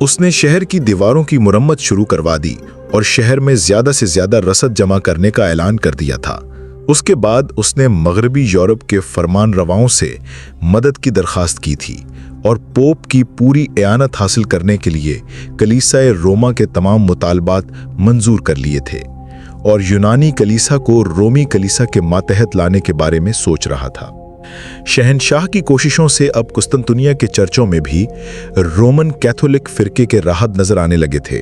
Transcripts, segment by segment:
उसने शहर की दीवारों की मुरम्मत शुरू करवा दी और शहर में ज्यादा से ज्यादा रसद जमा करने का ऐलान कर दिया था। उसके बाद उसने मगरबी यूरोप के फरमान रवाओं से मदद की दरखास्त की थी और पोप की पूरी एआनत हासिल करने के लिए कलीसिया रोमा के तमाम मुतालबात मंजूर कर लिए थे और यूनानी कलीसिया को रोमी कलीसिया के मातहत लाने के बारे में सोच रहा था। शहनशाह की कोशिशों से अब कुस्तुनतुनिया के चर्चों में भी रोमन कैथोलिक फिरके के राहत नजर आने लगे थे।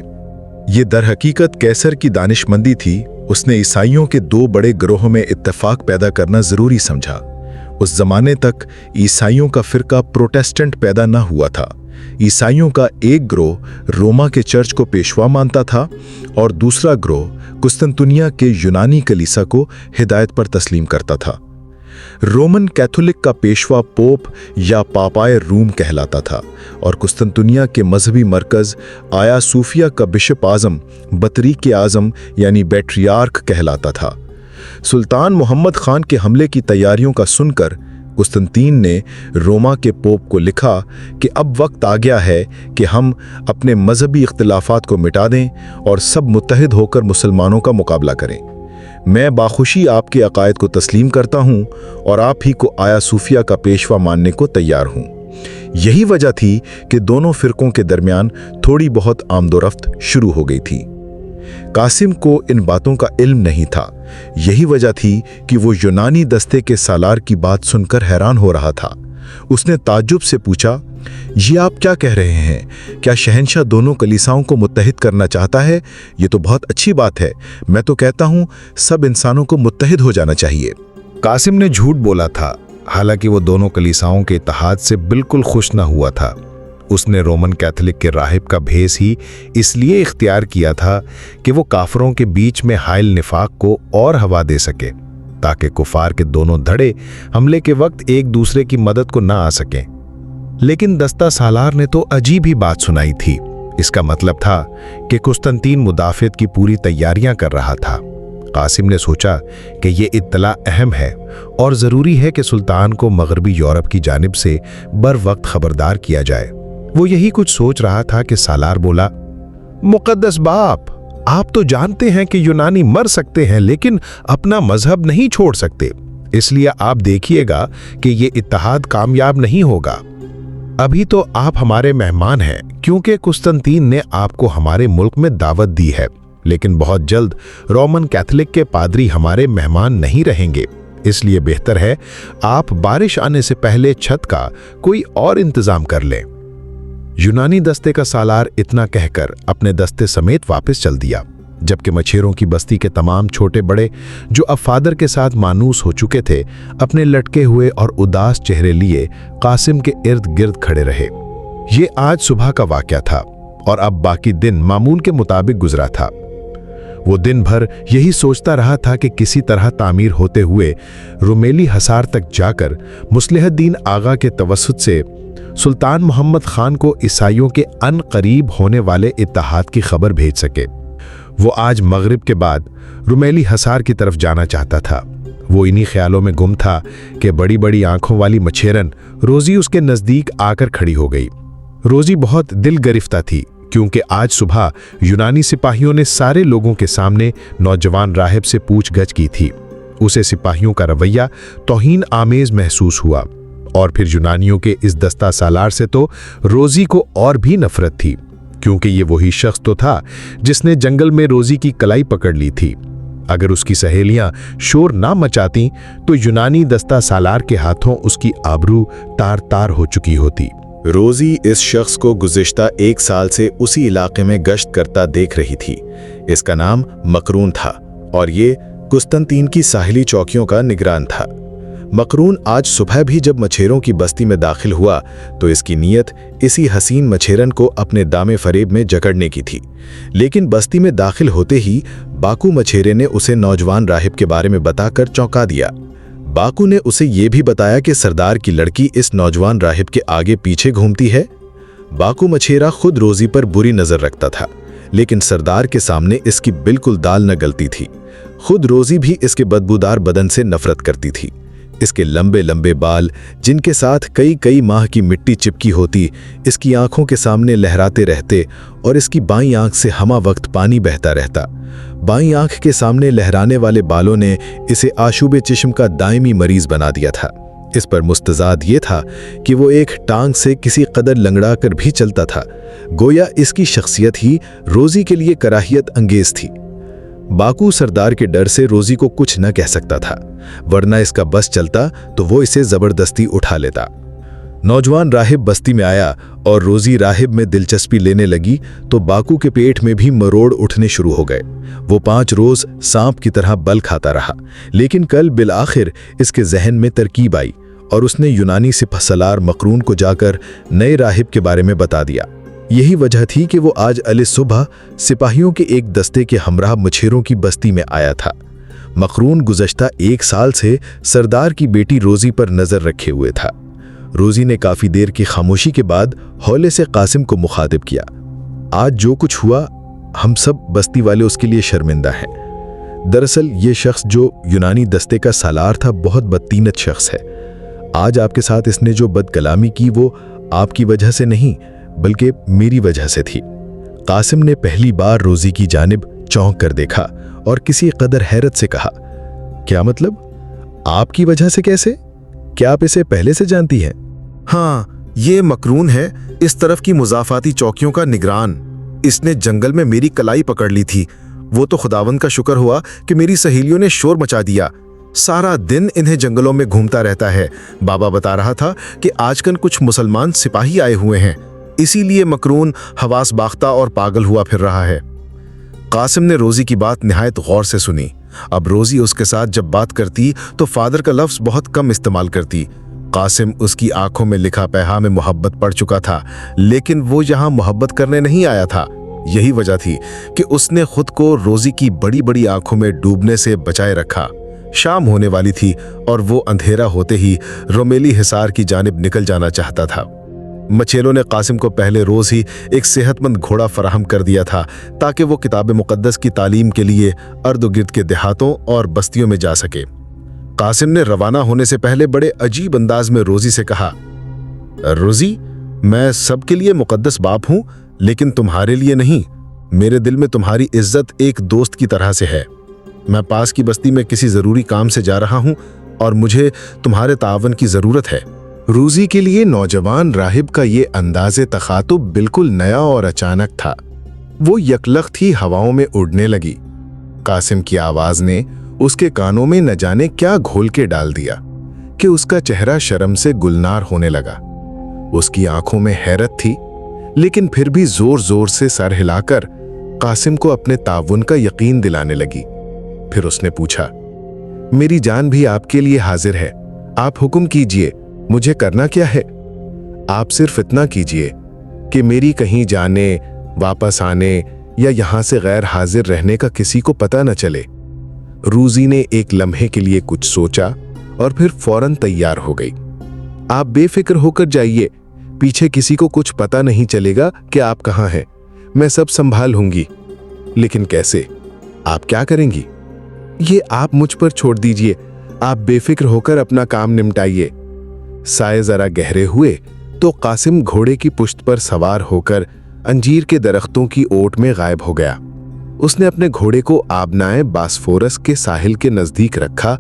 ये दर हकीकत कैसर की दानिशमंदी थी। उसने ईसाइयों के दो बड़े गिरोहों में इत्तेफाक पैदा करना जरूरी समझा। उस जमाने तक ईसाइयों का फिरका प्रोटेस्टेंट पैदा न हुआ था। ईसाइयों का एक गिरोह रोमा के चर्च को पेशवा मानता था और दूसरा गिरोह कुस्तुनतुनिया के यूनानी कलीसिया को हिदायत पर तस्लीम करता था। रोमन कैथोलिक का पेशवा पोप या पापाए रूम कहलाता था और कुस्तुनतुनिया के मजहबी मरकज आया सूफिया का बिशप आजम बतरीक आजम यानी बैट्रियार्क कहलाता था। सुल्तान मोहम्मद खान के हमले की तैयारियों का सुनकर कुस्तुनतीन ने रोमा के पोप को लिखा कि अब वक्त आ गया है कि हम अपने मजहबी इख्तिलाफात को मिटा दें और सब मुत्तहिद होकर मुसलमानों का मुकाबला करें। मैं बाखुशी आपके अकायद को तस्लीम करता हूं और आप ही को आया सूफिया का पेशवा मानने को तैयार हूं। यही वजह थी कि दोनों फिरकों के दरमियान थोड़ी बहुत आमदोरफ्त शुरू हो गई थी। कासिम को इन बातों का इल्म नहीं था। यही वजह थी कि वो यूनानी दस्ते के सालार की बात सुनकर हैरान हो रहा था। उसने ताज्जुब से पूछा, ये आप क्या कह रहे हैं? क्या शहंशाह दोनों कलीसियाओं को मुत्तहिद करना चाहता है? ये तो बहुत अच्छी बात है। मैं तो कहता हूं सब इंसानों को मुत्तहिद हो जाना चाहिए। कासिम ने झूठ बोला था। हालांकि वो दोनों कलीसियाओं के इत्तेहाद से बिल्कुल खुश न हुआ था। उसने रोमन कैथोलिक के राहिब का भेस ही इसलिए इख्तियार किया था कि वो काफरों के बीच में हाइल निफाक को और हवा दे सके, ताकि कुफार के दोनों धड़े हमले के वक्त एक दूसरे की मदद को ना आ सकें। लेकिन दस्ता सालार ने तो अजीब ही बात सुनाई थी। इसका मतलब था कि कुस्तुनतीन मुदाफियत की पूरी तैयारियां कर रहा था। कासिम ने सोचा कि ये इत्तला अहम है और ज़रूरी है कि सुल्तान को मगरबी यूरोप की जानिब से बर वक्त खबरदार किया जाए। वो यही कुछ सोच रहा था कि सालार बोला, मुक़द्दस बाप, आप तो जानते हैं कि यूनानी मर सकते हैं लेकिन अपना मजहब नहीं छोड़ सकते। इसलिए आप देखिएगा कि ये इत्तेहाद कामयाब नहीं होगा। अभी तो आप हमारे मेहमान हैं क्योंकि कुस्तुनतीन ने आपको हमारे मुल्क में दावत दी है, लेकिन बहुत जल्द रोमन कैथोलिक के पादरी हमारे मेहमान नहीं रहेंगे। इसलिए बेहतर है आप बारिश आने से पहले छत का कोई और इंतजाम कर लें। यूनानी दस्ते का सालार इतना कहकर अपने दस्ते समेत वापस चल दिया, जबकि मछेरों की बस्ती के तमाम छोटे बड़े जो अब फादर के साथ मानूस हो चुके थे, अपने लटके हुए और उदास चेहरे लिए कासिम के इर्द गिर्द खड़े रहे। ये आज सुबह का वाकया था और अब बाकी दिन मामूल के मुताबिक गुजरा था। वो दिन भर यही सोचता रहा था कि किसी तरह तामीर होते हुए रुमेली हसार तक जाकर मुस्लिहुद्दीन आगा के तवस्सुत से सुल्तान मोहम्मद खान को ईसाइयों के अन करीब होने वाले इत्तेहाद की खबर भेज सके। वो आज मगरिब के बाद रुमेली हसार की तरफ जाना चाहता था। वो इन्हीं ख्यालों में गुम था कि बड़ी बड़ी आंखों वाली मछेरन रोजी उसके नजदीक आकर खड़ी हो गई। रोजी बहुत दिल गरिफ्ता थी क्योंकि आज सुबह यूनानी सिपाहियों ने सारे लोगों के सामने नौजवान राहिब से पूछगछ की थी। उसे सिपाहियों का रवैया तौहीन आमेज महसूस हुआ और फिर यूनानियों के इस दस्ता सालार से तो रोजी को और भी नफरत थी, क्योंकि ये वही शख्स तो था जिसने जंगल में रोजी की कलाई पकड़ ली थी। अगर उसकी सहेलियां शोर ना मचाती तो यूनानी दस्ता सालार के हाथों उसकी आबरू तार तार हो चुकी होती। रोजी इस शख्स को गुज़िश्ता 1 साल से उसी इलाके में गश्त करता देख रही थी। इसका नाम मकरून था और ये कुस्तुनतीन की साहिली चौकियों का निगरान था। मकरून आज सुबह भी जब मछेरों की बस्ती में दाखिल हुआ तो इसकी नीयत इसी हसीन मछेरन को अपने दामे फरेब में जकड़ने की थी। लेकिन बस्ती में दाखिल होते ही बाकू मछेरे ने उसे नौजवान राहिब के बारे में बताकर चौंका दिया। बाकू ने उसे ये भी बताया कि सरदार की लड़की इस नौजवान राहिब के आगे पीछे घूमती है। बाकू मछेरा खुद रोजी पर बुरी नजर रखता था, लेकिन सरदार के सामने इसकी बिल्कुल दाल न गलती थी। खुद रोजी भी इसके बदबूदार बदन से नफरत करती थी। इसके लंबे लंबे बाल, जिनके साथ कई कई माह की मिट्टी चिपकी होती, इसकी आंखों के सामने लहराते रहते और इसकी बाईं आंख से हमा वक्त पानी बहता रहता। बाईं आंख के सामने लहराने वाले बालों ने इसे आशूबे चिश्म का दायमी मरीज बना दिया था। इस पर मुस्तजाद ये था कि वो एक टांग से किसी कदर लंगड़ा कर भी चलता था। गोया इसकी शख्सियत ही रोज़ी के लिए कराहियत अंगेज थी। बाकू सरदार के डर से रोज़ी को कुछ न कह सकता था, वरना इसका बस चलता तो वो इसे ज़बरदस्ती उठा लेता। नौजवान राहिब बस्ती में आया और रोज़ी राहिब में दिलचस्पी लेने लगी तो बाकू के पेट में भी मरोड़ उठने शुरू हो गए। वो 5 रोज़ सांप की तरह बल खाता रहा, लेकिन कल बिल आखिर इसके जहन में तरकीब आई और उसने यूनानी सिपहसालार मकरून को जाकर नए राहिब के बारे में बता दिया। यही वजह थी कि वो आज अली सुबह सिपाहियों के एक दस्ते के हमराह मछेरों की बस्ती में आया था। मकरून गुज़श्ता 1 साल से सरदार की बेटी रोज़ी पर नज़र रखे हुए था। रोज़ी ने काफ़ी देर की खामोशी के बाद हौले से कासिम को मुखातिब किया। आज जो कुछ हुआ, हम सब बस्ती वाले उसके लिए शर्मिंदा हैं। दरअसल ये शख्स जो यूनानी दस्ते का सालार था बहुत बदतीनत शख्स है। आज आपके साथ इसने जो बदकलामी की वो आपकी वजह से नहीं बल्कि मेरी वजह से थी। कासिम ने पहली बार रोज़ी की जानिब चौंक कर देखा और किसी कदर हैरत से कहा, क्या मतलब? आपकी वजह से कैसे? क्या आप इसे पहले से जानती हैं? हाँ, ये मकरून है, इस तरफ की मुजाफाती चौकियों का निगरान। इसने जंगल में मेरी कलाई पकड़ ली थी। वो तो खुदावंद का शुक्र हुआ कि मेरी सहेलियों ने शोर मचा दिया। सारा दिन इन्हें जंगलों में घूमता रहता है। बाबा बता रहा था कि आजकल कुछ मुसलमान सिपाही आए हुए हैं, इसीलिए मकरून हवास बाख्ता और पागल हुआ फिर रहा है। कासिम ने रोज़ी की बात निहायत गौर से सुनी। अब रोज़ी उसके साथ जब बात करती तो फादर का लफ्ज़ बहुत कम इस्तेमाल करती। कासिम उसकी आंखों में लिखा पैहा में मोहब्बत पड़ चुका था, लेकिन वो यहाँ मोहब्बत करने नहीं आया था। यही वजह थी कि उसने खुद को रोज़ी की बड़ी बड़ी आंखों में डूबने से बचाए रखा। शाम होने वाली थी और वो अंधेरा होते ही रोमेली हिसार की जानिब निकल जाना चाहता था। मछेलों ने कासिम को पहले रोज़ ही एक सेहतमंद घोड़ा फराहम कर दिया था ताकि वो किताब मुक़द्दस की तालीम के लिए अर्द-गिर्द के देहातों और बस्तियों में जा सके। कासिम ने रवाना होने से पहले बड़े अजीब अंदाज में रोज़ी से कहा, रोज़ी, मैं सबके लिए मुक़द्दस बाप हूँ, लेकिन तुम्हारे लिए नहीं। मेरे दिल में तुम्हारी इज्जत एक दोस्त की तरह से है। मैं पास की बस्ती में किसी ज़रूरी काम से जा रहा हूँ और मुझे तुम्हारे तावन की ज़रूरत है। रोज़ी के लिए नौजवान राहिब का ये अंदाज़े तखातुब बिल्कुल नया और अचानक था। वो यकलख्त ही हवाओं में उड़ने लगी। कासिम की आवाज़ ने उसके कानों में न जाने क्या घोल के डाल दिया कि उसका चेहरा शर्म से गुलनार होने लगा। उसकी आंखों में हैरत थी, लेकिन फिर भी जोर जोर से सर हिलाकर कासिम को अपने ताउन का यकीन दिलाने लगी। फिर उसने पूछा, मेरी जान भी आपके लिए हाजिर है। आप हुक्म कीजिए, मुझे करना क्या है? आप सिर्फ इतना कीजिए कि मेरी कहीं जाने, वापस आने या यहां से गैर हाजिर रहने का किसी को पता न चले। रोज़ी ने एक लम्हे के लिए कुछ सोचा और फिर फौरन तैयार हो गई। आप बेफिक्र होकर जाइए, पीछे किसी को कुछ पता नहीं चलेगा कि आप कहाँ हैं। मैं सब संभाल लूंगी। लेकिन कैसे? आप क्या करेंगी? ये आप मुझ पर छोड़ दीजिए। आप बेफिक्र होकर अपना काम निपटाइए। साए जरा गहरे हुए तो कासिम घोड़े की पुश्त पर सवार होकर अंजीर के दरख्तों की ओट में गायब हो गया। उसने अपने घोड़े को आबनाए बास्फोरस के साहिल के नजदीक रखा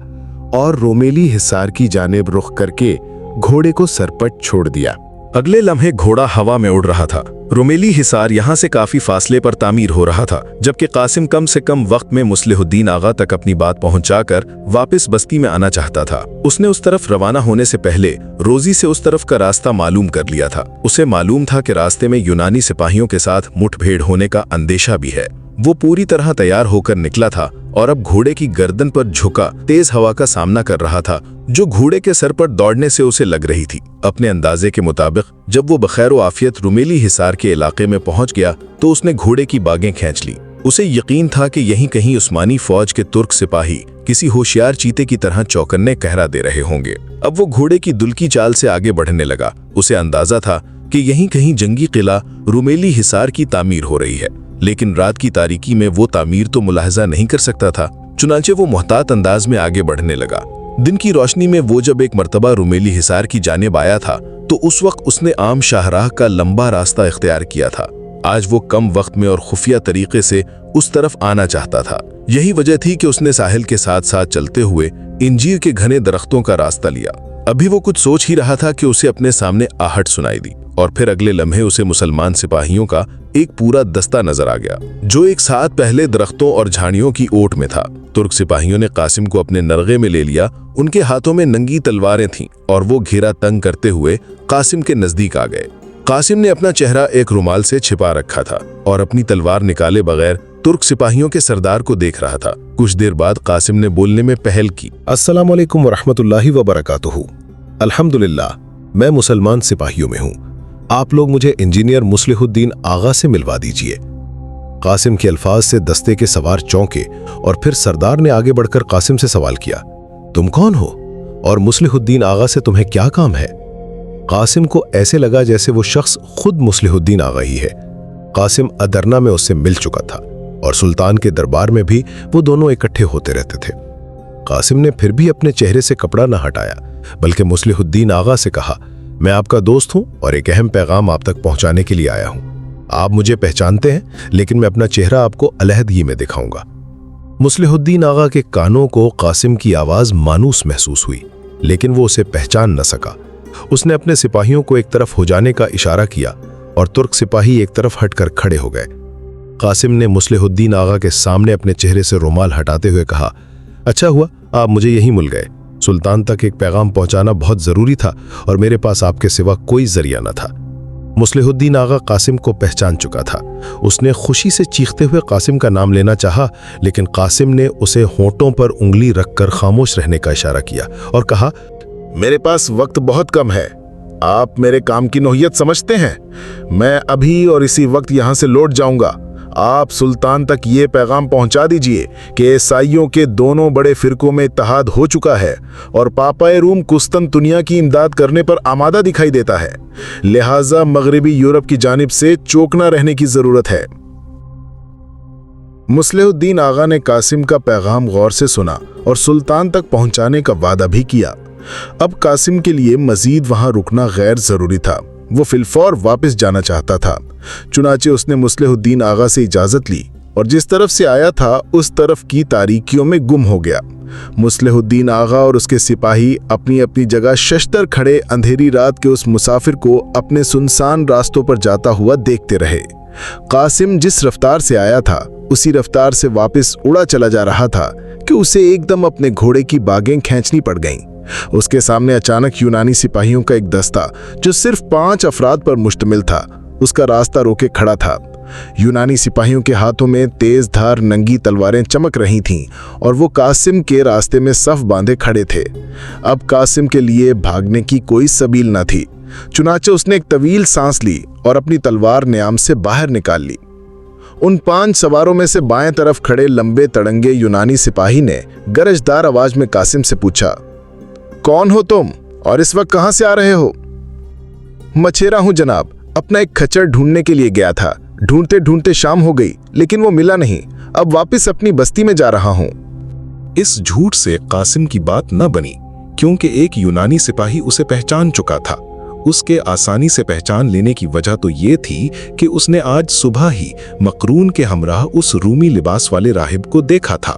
और रोमेली हिसार की जानिब रुख करके घोड़े को सरपट छोड़ दिया। अगले लम्हे घोड़ा हवा में उड़ रहा था। रोमेली हिसार यहाँ से काफी फासले पर तामीर हो रहा था, जबकि कासिम कम से कम वक्त में मुस्लिहुद्दीन आगा तक अपनी बात पहुंचाकर वापस बस्ती में आना चाहता था। उसने उस तरफ रवाना होने से पहले रोज़ी से उस तरफ का रास्ता मालूम कर लिया था। उसे मालूम था कि रास्ते में यूनानी सिपाहियों के साथ मुठभेड़ होने का अंदेशा भी है। वो पूरी तरह तैयार होकर निकला था और अब घोड़े की गर्दन पर झुका तेज हवा का सामना कर रहा था, जो घोड़े के सर पर दौड़ने से उसे लग रही थी। अपने अंदाजे के मुताबिक जब वो बखैर आफियत रुमेली हिसार के इलाके में पहुंच गया तो उसने घोड़े की बागें खींच ली। उसे यकीन था कि यहीं कहीं उस्मानी फौज के तुर्क सिपाही किसी होशियार चीते की तरह चौकन्ने कहरा दे रहे होंगे। अब वो घोड़े की दुल्की चाल से आगे बढ़ने लगा। उसे अंदाजा था कि यहीं कहीं जंगी किला रुमेली हिसार की तामीर हो रही है, लेकिन रात की तारीकी में वो तामीर तो मुलाहजा नहीं कर सकता था। चुनांचे वो मुहतात अंदाज में आगे बढ़ने लगा। दिन की रोशनी में वो जब एक मर्तबा रुमेली हिसार की जानिब आया था तो उस वक्त उसने आम शाहराह का लंबा रास्ता इख्तियार किया था। आज वो कम वक्त में और खुफिया तरीके से उस तरफ आना चाहता था। यही वजह थी कि उसने साहिल के साथ साथ चलते हुए इंजीर के घने दरख्तों का रास्ता लिया। अभी वो कुछ सोच ही रहा था कि उसे अपने सामने आहट सुनाई दी और फिर अगले लम्हे उसे मुसलमान सिपाहियों का एक पूरा दस्ता नजर आ गया जो एक साथ पहले दरख्तों और झाड़ियों की ओट में था। तुर्क सिपाहियों ने कासिम को अपने नरगे में ले लिया। उनके हाथों में नंगी तलवारें थीं और वो घेरा तंग करते हुए कासिम के नजदीक आ गए। कासिम ने अपना चेहरा एक रुमाल से छिपा रखा था और अपनी तलवार निकाले बगैर तुर्क सिपाहियों के सरदार को देख रहा था। कुछ देर बाद कासिम ने बोलने में पहल की। अस्सलामु अलैकुम वरहमतुल्लाहि वबरकातुहू। अल्हम्दुलिल्लाह, मैं मुसलमान सिपाहियों में हूँ। आप लोग मुझे इंजीनियर मुस्लिहुद्दीन आगा से मिलवा दीजिए। कासिम के अल्फाज से दस्ते के सवार चौंके और फिर सरदार ने आगे बढ़कर कासिम से सवाल किया, तुम कौन हो और मुस्लिहुद्दीन आगा से तुम्हें क्या काम है? कासिम को ऐसे लगा जैसे वो शख्स खुद मुस्लिहुद्दीन आगा ही है। कासिम अदरना में उससे मिल चुका था और सुल्तान के दरबार में भी वो दोनों इकट्ठे होते रहते थे। कासिम ने फिर भी अपने चेहरे से कपड़ा न हटाया बल्कि मुस्लिहुद्दीन आगा से कहा, मैं आपका दोस्त हूं और एक अहम पैगाम आप तक पहुंचाने के लिए आया हूं। आप मुझे पहचानते हैं लेकिन मैं अपना चेहरा आपको अलहदगी में दिखाऊंगा। मुस्लिहुद्दीन आगा के कानों को कासिम की आवाज मानूस महसूस हुई लेकिन वो उसे पहचान न सका। उसने अपने सिपाहियों को एक तरफ हो जाने का इशारा किया और तुर्क सिपाही एक तरफ हटकर खड़े हो गए। कासिम ने मुस्लिहुद्दीन आगा के सामने अपने चेहरे से रुमाल हटाते हुए कहा, अच्छा हुआ आप मुझे यहीं मिल गए। सुल्तान तक एक पैगाम पहुंचाना बहुत जरूरी था और मेरे पास आपके सिवा कोई जरिया न था। मुस्लिहुद्दीन आगा कासिम को पहचान चुका था। उसने खुशी से चीखते हुए कासिम का नाम लेना चाहा लेकिन कासिम ने उसे होंठों पर उंगली रखकर खामोश रहने का इशारा किया और कहा, मेरे पास वक्त बहुत कम है। आप मेरे काम की नोहियत समझते हैं। मैं अभी और इसी वक्त यहाँ से लौट जाऊंगा। आप सुल्तान तक ये पैगाम पहुंचा दीजिए कि ईसाइयों के दोनों बड़े फिरकों में इत्तेहाद हो चुका है और पापाए रूम कुस्तंतुनिया की इमदाद करने पर आमादा दिखाई देता है। लिहाजा मगरिबी यूरोप की जानिब से चौकना रहने की जरूरत है। मुस्लिहुद्दीन आगा ने कासिम का पैगाम गौर से सुना और सुल्तान तक पहुंचाने का वादा भी किया। अब कासिम के लिए मजीद वहां रुकना गैर जरूरी था। वो फिलफौर वापस जाना चाहता था। चुनाचे उसने मुस्लिहुद्दीन आगा से इजाजत ली और जिस तरफ से आया था उस तरफ की तारीकियों में गुम हो गया। मुस्लिहुद्दीन आगा और उसके सिपाही अपनी अपनी जगह शशतर खड़े अंधेरी रात के उस मुसाफिर को अपने सुनसान रास्तों पर जाता हुआ देखते रहे। कासिम जिस रफ्तार से आया था उसी रफ्तार से वापस उड़ा चला जा रहा था कि उसे एकदम अपने घोड़े की बागें खींचनी पड़ गईं। उसके सामने अचानक यूनानी सिपाहियों का एक दस्ता जो सिर्फ 5 अफराद पर मुश्तमिल था उसका रास्ता रोके खड़ा था। यूनानी सिपाहियों के हाथों में तेज धार नंगी तलवारें चमक रही थीं और वो कासिम के रास्ते में सफ बांधे खड़े थे। अब कासिम के लिए भागने की कोई सबील न थी। चुनाचे उसने एक तवील सांस ली और अपनी तलवार न्याम से बाहर निकाल ली। उन 5 सवारों में से बाएं तरफ खड़े लंबे तड़ंगे यूनानी सिपाही ने गरजदार आवाज में कासिम से पूछा, कौन हो तुम और इस वक्त कहां से आ रहे हो? मछेरा हूं जनाब, अपना एक खच्चर ढूंढने के लिए गया था। ढूंढते ढूंढते शाम हो गई लेकिन वो मिला नहीं। अब वापस अपनी बस्ती में जा रहा हूं। इस झूठ से कासिम की बात न बनी क्योंकि एक यूनानी सिपाही उसे पहचान चुका था। उसके आसानी से पहचान लेने की वजह तो ये थी कि उसने आज सुबह ही मकरून के हमराह उस रूमी लिबास वाले राहिब को देखा था।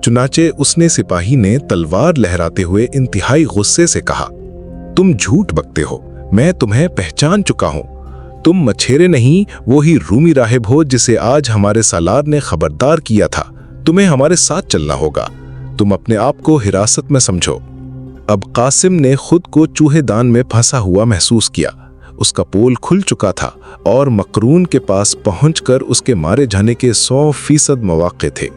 चुनाचे उसने सिपाही ने तलवार लहराते हुए इंतहाई गुस्से से कहा, तुम झूठ बकते हो, मैं तुम्हें पहचान चुका हूं। तुम मछेरे नहीं वो ही रूमी राहिब हो जिसे आज हमारे सालार ने खबरदार किया था। तुम्हें हमारे साथ चलना होगा। तुम अपने आप को हिरासत में समझो। अब कासिम ने खुद को चूहेदान में फंसा हुआ महसूस किया। उसका पोल खुल चुका था और मकरून के पास पहुंचकर उसके मारे जाने के 100% मौके थे।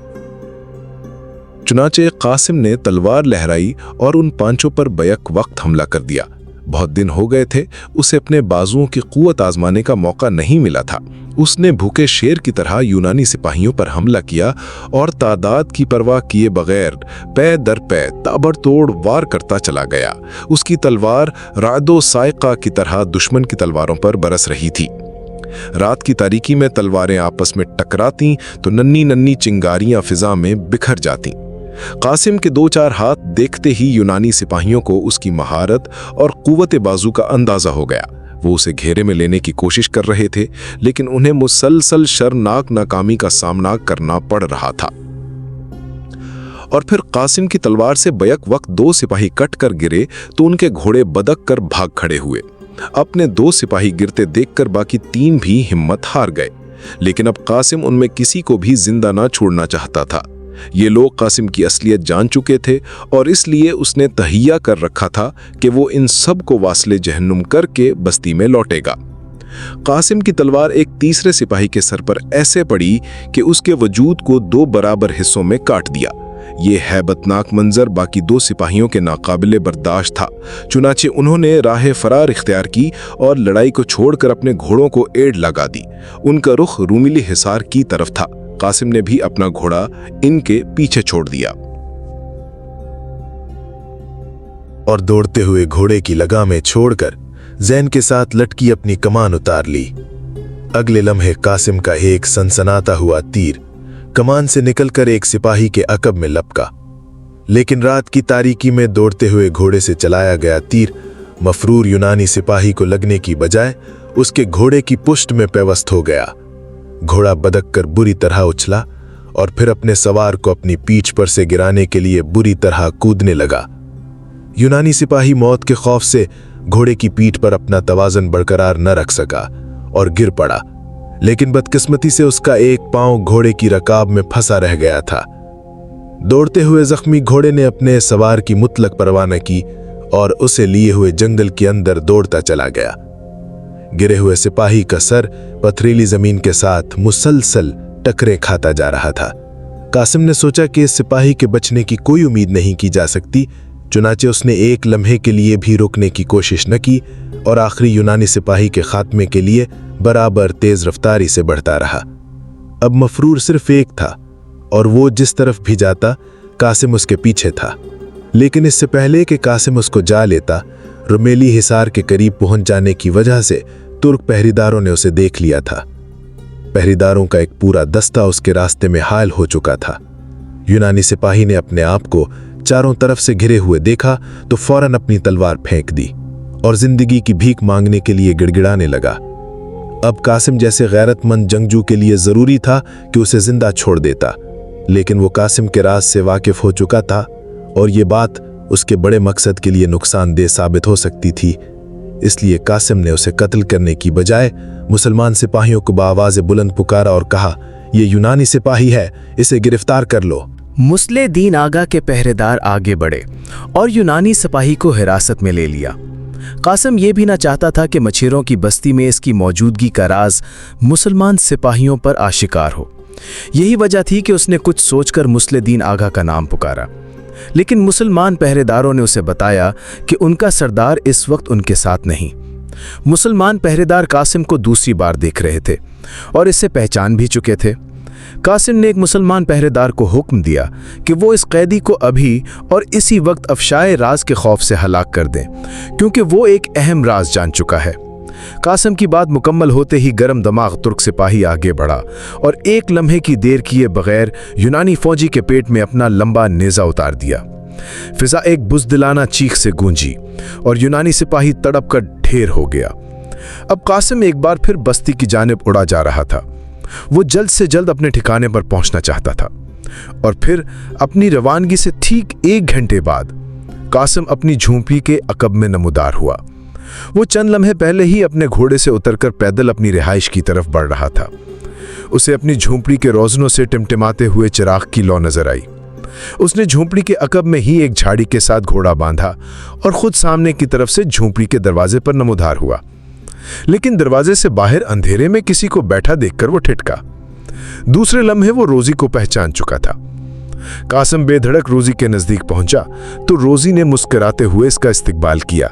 चुनाचे कासिम ने तलवार लहराई और उन 5 पर बैक वक्त हमला कर दिया। बहुत दिन हो गए थे उसे अपने बाजुओं की कुव्वत आजमाने का मौका नहीं मिला था। उसने भूखे शेर की तरह यूनानी सिपाहियों पर हमला किया और तादाद की परवाह किए बगैर पै दर पै ताबड़तोड़ वार करता चला गया। उसकी तलवार रादो साइका की तरह दुश्मन की तलवारों पर बरस रही थी। रात की तारीकी में तलवारें आपस में टकराती तो नन्ही नन्ही चिंगारियां फिजा में बिखर जाती। कासिम के 2-4 हाथ देखते ही यूनानी सिपाहियों को उसकी महारत और कुव्वत बाजू का अंदाजा हो गया। वो उसे घेरे में लेने की कोशिश कर रहे थे, लेकिन उन्हें मुसलसल शर्मनाक नाकामी का सामना करना पड़ रहा था। और फिर कासिम की तलवार से बैक वक्त 2 सिपाही कट कर गिरे तो उनके घोड़े बदक कर भाग खड़े हुए। अपने 2 सिपाही गिरते देखकर बाकी 3 भी हिम्मत हार गए, लेकिन अब कासिम उनमें किसी को भी जिंदा ना छोड़ना चाहता था। ये लोग कासिम की असलियत जान चुके थे और इसलिए उसने तहैया कर रखा था कि वो इन सब को वासले जहन्नुम करके बस्ती में लौटेगा। कासिम की तलवार एक तीसरे सिपाही के सर पर ऐसे पड़ी कि उसके वजूद को 2 बराबर हिस्सों में काट दिया। ये हैबतनाक मंजर बाकी 2 सिपाहियों के नाकाबिले बर्दाश्त था। चुनाचे उन्होंने राह फरार इख्तियार की और लड़ाई को छोड़कर अपने घोड़ों को एड़ लगा दी। उनका रुख रूमिली हिसार की तरफ था। कासिम ने भी अपना घोड़ा इनके पीछे छोड़ दिया और दौड़ते हुए घोड़े की लगामें छोड़कर जैन के साथ लटकी अपनी कमान उतार ली। अगले लम्हे कासिम का एक सनसनाता हुआ तीर कमान से निकलकर एक सिपाही के अकब में लपका, लेकिन रात की तारीकी में दौड़ते हुए घोड़े से चलाया गया तीर मफरूर यूनानी सिपाही को लगने की बजाय उसके घोड़े की पुष्ट में पेवस्त हो गया। घोड़ा बदक कर बुरी तरह उछला और फिर अपने सवार को अपनी पीठ पर से गिराने के लिए बुरी तरह कूदने लगा। यूनानी सिपाही मौत के खौफ से घोड़े की पीठ पर अपना तवाज़न बरकरार न रख सका और गिर पड़ा, लेकिन बदकिस्मती से उसका एक पांव घोड़े की रकाब में फंसा रह गया था। दौड़ते हुए जख्मी घोड़े ने अपने सवार की मुतलक परवाह न की और उसे लिए हुए जंगल के अंदर दौड़ता चला गया। गिरे हुए सिपाही का सर पथरीली जमीन के साथ मुसलसल टकरे खाता जा रहा था। कासिम ने सोचा कि इस सिपाही के बचने की कोई उम्मीद नहीं की जा सकती, चुनाचे उसने एक लम्हे के लिए भी रुकने की कोशिश न की और आखिरी यूनानी सिपाही के खात्मे के लिए बराबर तेज रफ्तारी से बढ़ता रहा। अब मफरूर सिर्फ एक था और वो जिस तरफ भी जाता कासिम उसके पीछे था। लेकिन इससे पहले कि कासिम उसको जा लेता, रुमेली हिसार के करीब पहुंच जाने की वजह से तुर्क पहरेदारों ने उसे देख लिया था। पहरेदारों का एक पूरा दस्ता उसके रास्ते में हायल हो चुका था। यूनानी सिपाही ने अपने आप को चारों तरफ से घिरे हुए देखा तो फौरन अपनी तलवार फेंक दी और जिंदगी की भीख मांगने के लिए गिड़गिड़ाने लगा। अब कासिम जैसे गैरतमंद जंगजू के लिए जरूरी था कि उसे जिंदा छोड़ देता, लेकिन वो कासिम के राज से वाकिफ हो चुका था और ये बात उसके बड़े मकसद के लिए नुकसानदेह साबित हो सकती थी। इसलिए कासिम ने उसे कत्ल करने की बजाय मुसलमान सिपाहियों को बाआवाज़ बुलंद पुकारा और कहा, ये यूनानी सिपाही है, इसे गिरफ्तार कर लो। मुस्लिदीन आगा के पहरेदार आगे बढ़े और यूनानी सिपाही को हिरासत में ले लिया। कासिम ये भी ना चाहता था कि मछेरों की बस्ती में इसकी मौजूदगी का राज मुसलमान सिपाहियों पर आशिकार हो। यही वजह थी कि उसने कुछ सोचकर मुस्लिदीन आगा का नाम पुकारा, लेकिन मुसलमान पहरेदारों ने उसे बताया कि उनका सरदार इस वक्त उनके साथ नहीं। मुसलमान पहरेदार कासिम को दूसरी बार देख रहे थे और इसे पहचान भी चुके थे। कासिम ने एक मुसलमान पहरेदार को हुक्म दिया कि वो इस कैदी को अभी और इसी वक्त अफशाए राज के खौफ से हलाक कर दें, क्योंकि वो एक अहम राज जान चुका है। कासिम की बात मुकम्मल होते ही गरम दमाग तुर्क सिपाही आगे बढ़ा और एक लम्हे की देर किए बगैर यूनानी फौजी के पेट में अपना लंबा नेजा उतार दिया। फिजा एक बुज़दिलाना चीख से गूंजी और यूनानी सिपाही तड़प कर ढेर हो गया। अब कासिम एक बार फिर बस्ती की जानिब उड़ा जा रहा था। वो जल्द से जल्द अपने ठिकाने पर पहुंचना चाहता था और फिर अपनी रवानगी से ठीक 1 घंटे बाद कासिम अपनी झोंपड़ी के अकब में नमूदार हुआ। वो चंद लम्हे पहले ही अपने घोड़े से उतरकर पैदल अपनी रिहाइश की तरफ बढ़ रहा था। उसे अपनी झोंपड़ी के रोशनों से टिमटिमाते हुए चिराग की लौ नजर आई। उसने झोंपड़ी के अकब में ही एक झाड़ी के साथ घोड़ा बांधा और खुद सामने की तरफ से झोंपड़ी के दरवाजे पर नमूदार हुआ। लेकिन दरवाजे से बाहर अंधेरे में किसी को बैठा देखकर वो ठिठका। दूसरे लम्हे वो रोजी को पहचान चुका था। कासिम बेधड़क रोजी के नजदीक पहुंचा तो रोजी ने मुस्कुराते हुए इसका इस्तकबाल किया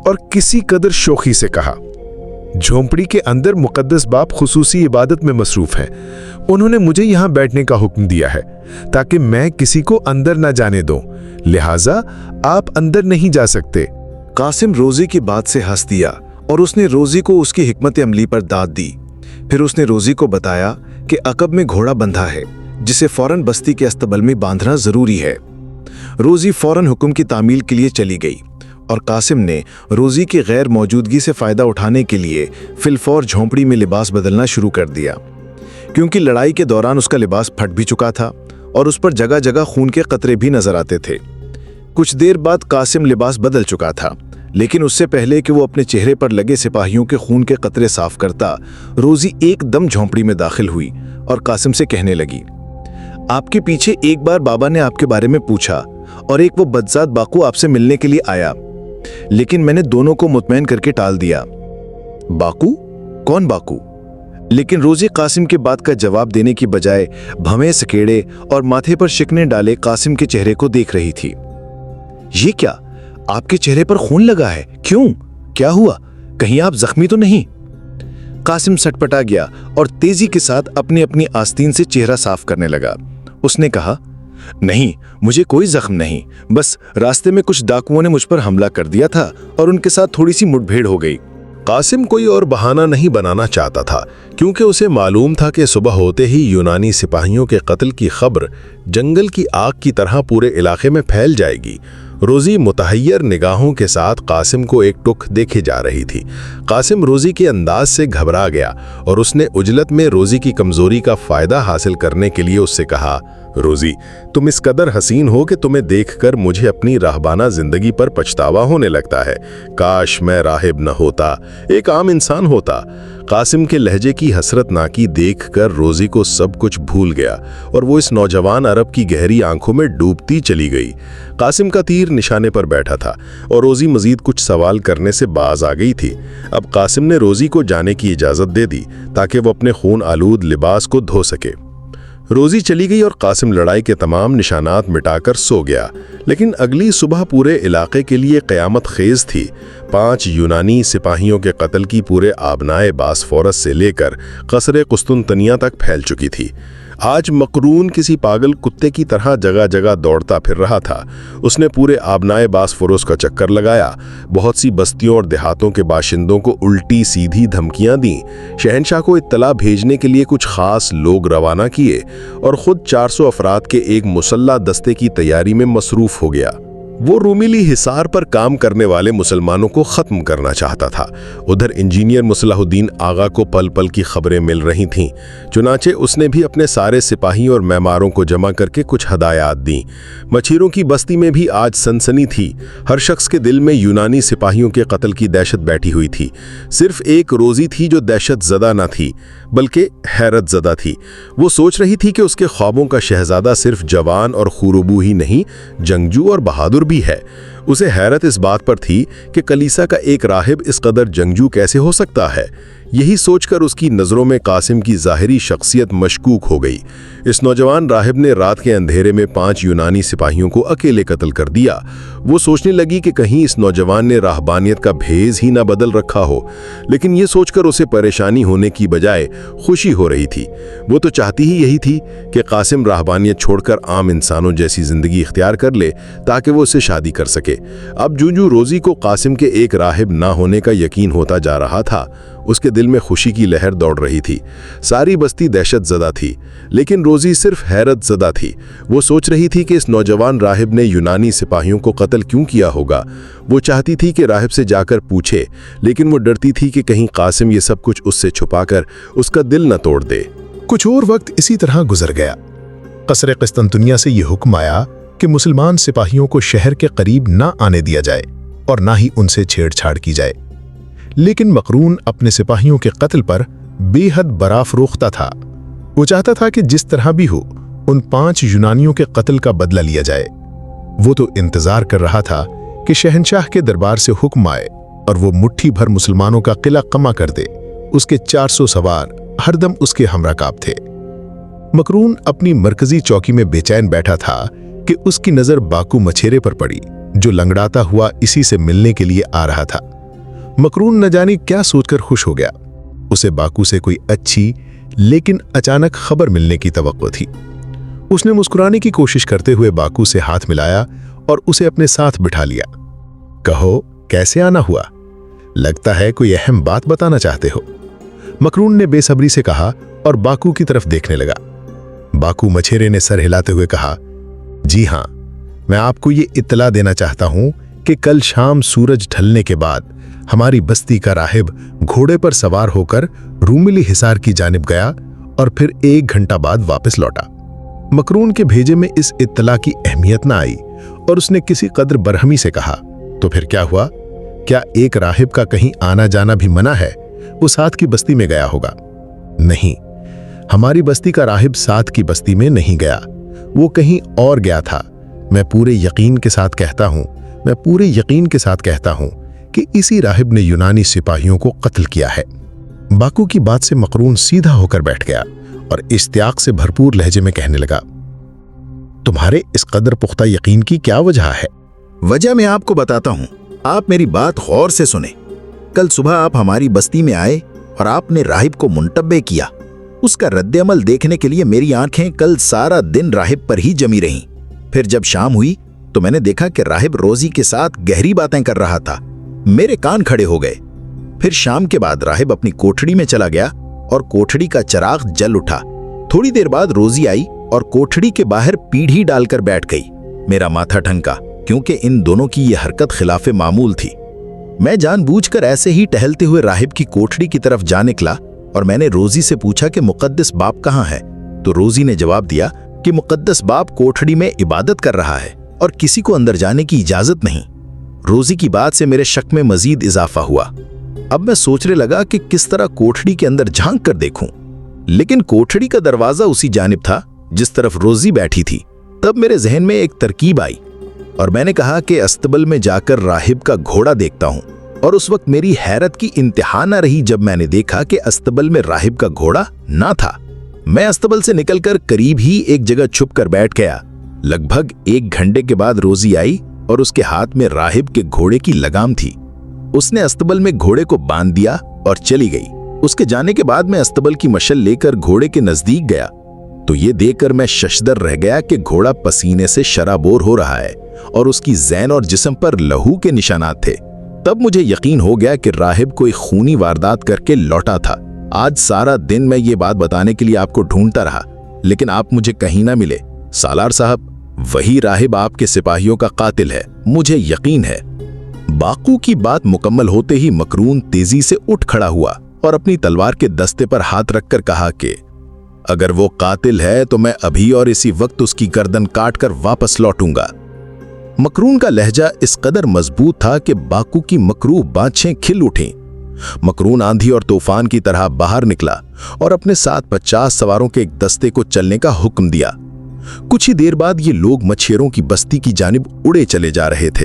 और किसी कदर शोखी से कहा, झोंपड़ी के अंदर मुकद्दस बाप खुसूसी इबादत में मसरूफ हैं। उन्होंने मुझे यहाँ बैठने का हुक्म दिया है ताकि मैं किसी को अंदर न जाने दूं, लिहाजा आप अंदर नहीं जा सकते। कासिम रोजी की बात से हंस दिया और उसने रोजी को उसकी हिकमत अमली पर दाद दी। फिर उसने रोजी को बताया कि अकब में घोड़ा बंधा है, जिसे फौरन बस्ती के अस्तबल में बांधना जरूरी है। रोजी फौरन हुक्म की तामील के लिए चली गई और कासिम ने रोजी की गैर मौजूदगी से फायदा उठाने के लिए फिलफौर झोंपड़ी में लिबास बदलना शुरू कर दिया, क्योंकि लड़ाई के दौरान उसका लिबास फट भी चुका था और उस पर जगह जगह खून के कतरे भी नजर आते थे। कुछ देर बाद कासिम लिबास बदल चुका था, लेकिन उससे पहले कि वो अपने चेहरे पर लगे सिपाहियों के खून के कतरे साफ करता, रोजी एकदम झोंपड़ी में दाखिल हुई और कासिम से कहने लगी, आपके पीछे एक बार बाबा ने आपके बारे में पूछा और एक वो बदजात बाकू आपसे मिलने के लिए आया, लेकिन मैंने दोनों को मुतमईन करके टाल दिया। बाकू? कौन बाकू? लेकिन रोजी कासिम की बात का जवाब देने की बजाय भवें सकेड़े और माथे पर शिकने डाले कासिम के चेहरे को देख रही थी। ये क्या, आपके चेहरे पर खून लगा है? क्यों? क्या हुआ? कहीं आप जख्मी तो नहीं? कासिम सटपटा गया और तेजी के साथ अपनी अपनी आस्तीन से चेहरा साफ करने लगा। उसने कहा, नहीं, मुझे कोई जख्म नहीं, बस रास्ते में कुछ डाकुओं ने मुझ पर हमला कर दिया था और उनके साथ थोड़ी सी मुठभेड़ हो गई। कासिम कोई और बहाना नहीं बनाना चाहता था, क्योंकि उसे मालूम था कि सुबह होते ही यूनानी सिपाहियों के कत्ल की खबर जंगल की आग की तरह पूरे इलाके में फैल जाएगी। रोजी मुतहय्यर निगाहों के साथ कासिम को एक टुक देखे जा रही थी। कासिम रोजी के अंदाज से घबरा गया और उसने उजलत में रोजी की कमजोरी का फायदा हासिल करने के लिए उससे कहा, रोजी, तुम इस कदर हसीन हो कि तुम्हें देखकर मुझे अपनी राहबाना जिंदगी पर पछतावा होने लगता है। काश मैं राहिब न होता, एक आम इंसान होता। कासिम के लहजे की हसरत नाकी देखकर रोजी को सब कुछ भूल गया और वो इस नौजवान अरब की गहरी आंखों में डूबती चली गई। कासिम का तीर निशाने पर बैठा था और रोजी मजीद कुछ सवाल करने से बाज आ गई थी। अब कासिम ने रोजी को जाने की इजाजत दे दी ताकि वो अपने खून आलूद लिबास को धो सके। रोजी चली गई और कासिम लड़ाई के तमाम निशानात मिटाकर सो गया। लेकिन अगली सुबह पूरे इलाके के लिए क़यामत खेज थी। 5 यूनानी सिपाहियों के कत्ल की पूरे आबनाए बासफोरस से लेकर कसरे कुस्तुनतनिया तक फैल चुकी थी। आज मकरून किसी पागल कुत्ते की तरह जगह जगह दौड़ता फिर रहा था। उसने पूरे आबनाए बासफोरस का चक्कर लगाया, बहुत सी बस्तियों और देहातों के बाशिंदों को उल्टी सीधी धमकियां दी, शहनशाह को इत्तला भेजने के लिए कुछ खास लोग रवाना किए और खुद 400 अफराद के एक मुसल्ला दस्ते की तैयारी में मसरूफ हो गया। वो रूमिली हिसार पर काम करने वाले मुसलमानों को ख़त्म करना चाहता था। उधर इंजीनियर मुसलाहुद्दीन आगा को पल पल की खबरें मिल रही थीं। चुनाचे उसने भी अपने सारे सिपाही और मेमारों को जमा करके कुछ हदायत दी। मछीरों की बस्ती में भी आज सनसनी थी। हर शख्स के दिल में यूनानी सिपाहियों के कत्ल की दहशत बैठी हुई थी। सिर्फ एक रोजी थी जो दहशत ज़दा न थी बल्कि हैरत ज़दा थी। वो सोच रही थी कि उसके ख्वाबों का शहजादा सिर्फ जवान और खूरूबू ही नहीं, जंगजू और बहादुर भी है। उसे हैरत इस बात पर थी कि कलीसा का एक राहिब इस कदर जंगजू कैसे हो सकता है। यही सोचकर उसकी नज़रों में कासिम की ज़ाहिरी शख्सियत मशकूक हो गई। इस नौजवान राहिब ने रात के अंधेरे में 5 यूनानी सिपाहियों को अकेले कत्ल कर दिया। वो सोचने लगी कि कहीं इस नौजवान ने राहबानियत का भेज ही ना बदल रखा हो, लेकिन ये सोचकर उसे परेशानी होने की बजाय खुशी हो रही थी। वो तो चाहती ही यही थी कि कासिम राहबानियत छोड़कर आम इंसानों जैसी ज़िंदगी इख्तियार कर ले ताकि वो उससे शादी कर सके। अब जूं-जूं रोजी को कासिम के एक राहिब ना होने का यकीन होता जा रहा था, उसके दिल में खुशी की लहर दौड़ रही थी। सारी बस्ती दहशत ज़दा थी, लेकिन रोजी सिर्फ हैरत ज़दा थी। वो सोच रही थी कि इस नौजवान राहिब ने यूनानी सिपाहियों को कत्ल क्यों किया होगा। वो चाहती थी कि राहिब से जाकर पूछे, लेकिन वो डरती थी कि कहीं कासिम ये सब कुछ उससे छुपाकर उसका दिल न तोड़ दे। कुछ और वक्त इसी तरह गुजर गया। कसरे क़िस्तंतुनिया से ये हुक्म आया कि मुसलमान सिपाहियों को शहर के करीब ना आने दिया जाए और ना ही उनसे छेड़छाड़ की जाए। लेकिन मकरून अपने सिपाहियों के कत्ल पर बेहद बराफरोख्ता था। वो चाहता था कि जिस तरह भी हो उन 5 यूनानियों के कत्ल का बदला लिया जाए। वो तो इंतजार कर रहा था कि शहनशाह के दरबार से हुक्म आए और वो मुट्ठी भर मुसलमानों का किला कमा कर दे। उसके 400 सवार हरदम उसके हमराकाब थे। मकरून अपनी मरकजी चौकी में बेचैन बैठा था कि उसकी नजर बाकू मछेरे पर पड़ी, जो लंगड़ाता हुआ इसी से मिलने के लिए आ रहा था। मकरून न जाने क्या सोचकर खुश हो गया। उसे बाकू से कोई अच्छी लेकिन अचानक खबर मिलने की तवक्को थी। उसने मुस्कुराने की कोशिश करते हुए बाकू से हाथ मिलाया और उसे अपने साथ बिठा लिया। कहो, कैसे आना हुआ? लगता है कोई अहम बात बताना चाहते हो। मकरून ने बेसब्री से कहा और बाकू की तरफ देखने लगा। बाकू मछेरे ने सर हिलाते हुए कहा, जी हाँ, मैं आपको ये इत्तला देना चाहता हूं कि कल शाम सूरज ढलने के बाद हमारी बस्ती का राहिब घोड़े पर सवार होकर रूमिली हिसार की जानिब गया और फिर 1 घंटा बाद वापस लौटा। मकरून के भेजे में इस इत्तला की अहमियत ना आई और उसने किसी कदर बरहमी से कहा, तो फिर क्या हुआ? क्या एक राहिब का कहीं आना जाना भी मना है? वो साथ की बस्ती में गया होगा। नहीं, हमारी बस्ती का राहिब साथ की बस्ती में नहीं गया, वो कहीं और गया था। मैं पूरे यकीन के साथ कहता हूं कि इसी राहिब ने यूनानी सिपाहियों को कत्ल किया है। बाकू की बात से मकरून सीधा होकर बैठ गया और इश्तियाक से भरपूर लहजे में कहने लगा, तुम्हारे इस कदर पुख्ता यकीन की क्या वजह है? वजह मैं आपको बताता हूं, आप मेरी बात गौर से सुने। कल सुबह आप हमारी बस्ती में आए और आपने राहिब को मुंतब्बे किया। उसका रद्द-ए-अमल देखने के लिए मेरी आंखें कल सारा दिन राहिब पर ही जमी रहीं। फिर जब शाम हुई तो मैंने देखा कि राहिब रोजी के साथ गहरी बातें कर रहा था। मेरे कान खड़े हो गए। फिर शाम के बाद राहिब अपनी कोठड़ी में चला गया और कोठड़ी का चिराग जल उठा। थोड़ी देर बाद रोजी आई और कोठड़ी के बाहर पीढ़ी डालकर बैठ गई। मेरा माथा ठनका, क्योंकि इन दोनों की यह हरकत खिलाफे मामूल थी। मैं जानबूझकर ऐसे ही टहलते हुए राहिब की कोठड़ी की तरफ जा निकला और मैंने रोजी से पूछा कि मुकद्दस बाप कहाँ है? तो रोजी ने जवाब दिया कि मुकद्दस बाप कोठड़ी में इबादत कर रहा है और किसी को अंदर जाने की इजाजत नहीं। रोजी की बात से मेरे शक में मजीद इजाफा हुआ। अब मैं सोचने लगा कि किस तरह कोठड़ी के अंदर झांक कर देखूं, लेकिन कोठड़ी का दरवाजा उसी जानिब था जिस तरफ रोजी बैठी थी। तब मेरे जहन में एक तरकीब आई और मैंने कहा कि अस्तबल में जाकर राहिब का घोड़ा देखता हूं। और उस वक्त मेरी हैरत की इंतहा न रही जब मैंने देखा कि अस्तबल में राहिब का घोड़ा ना था। मैं अस्तबल से निकलकर करीब ही एक जगह छुप कर बैठ गया। लगभग 1 घंटे के बाद रोजी आई और उसके हाथ में राहिब के घोड़े की लगाम थी। उसने अस्तबल में घोड़े को बांध दिया और चली गई। उसके जाने के बाद मैं अस्तबल की मशल लेकर घोड़े के नजदीक गया तो ये देखकर मैं शशदर रह गया कि घोड़ा पसीने से शराबोर हो रहा है और उसकी ज़ैन और जिस्म पर लहू के निशानात थे। तब मुझे यकीन हो गया कि राहिब कोई खूनी वारदात करके लौटा था। आज सारा दिन मैं ये बात बताने के लिए आपको ढूंढता रहा, लेकिन आप मुझे कहीं ना मिले। सालार साहब, वही राहिब आपके सिपाहियों का कातिल है, मुझे यकीन है। बाकू की बात मुकम्मल होते ही मकरून तेजी से उठ खड़ा हुआ और अपनी तलवार के दस्ते पर हाथ रखकर कहा कि अगर वो कातिल है तो मैं अभी और इसी वक्त उसकी गर्दन काट कर वापस लौटूंगा। मकरून का लहजा इस कदर मजबूत था कि बाकू की मकरूह बाँछें खिल उठीं। मकरून आंधी और तूफान की तरह बाहर निकला और अपने साथ 50 सवारों के एक दस्ते को चलने का हुक्म दिया। कुछ ही देर बाद ये लोग मछेरों की बस्ती की जानिब उड़े चले जा रहे थे।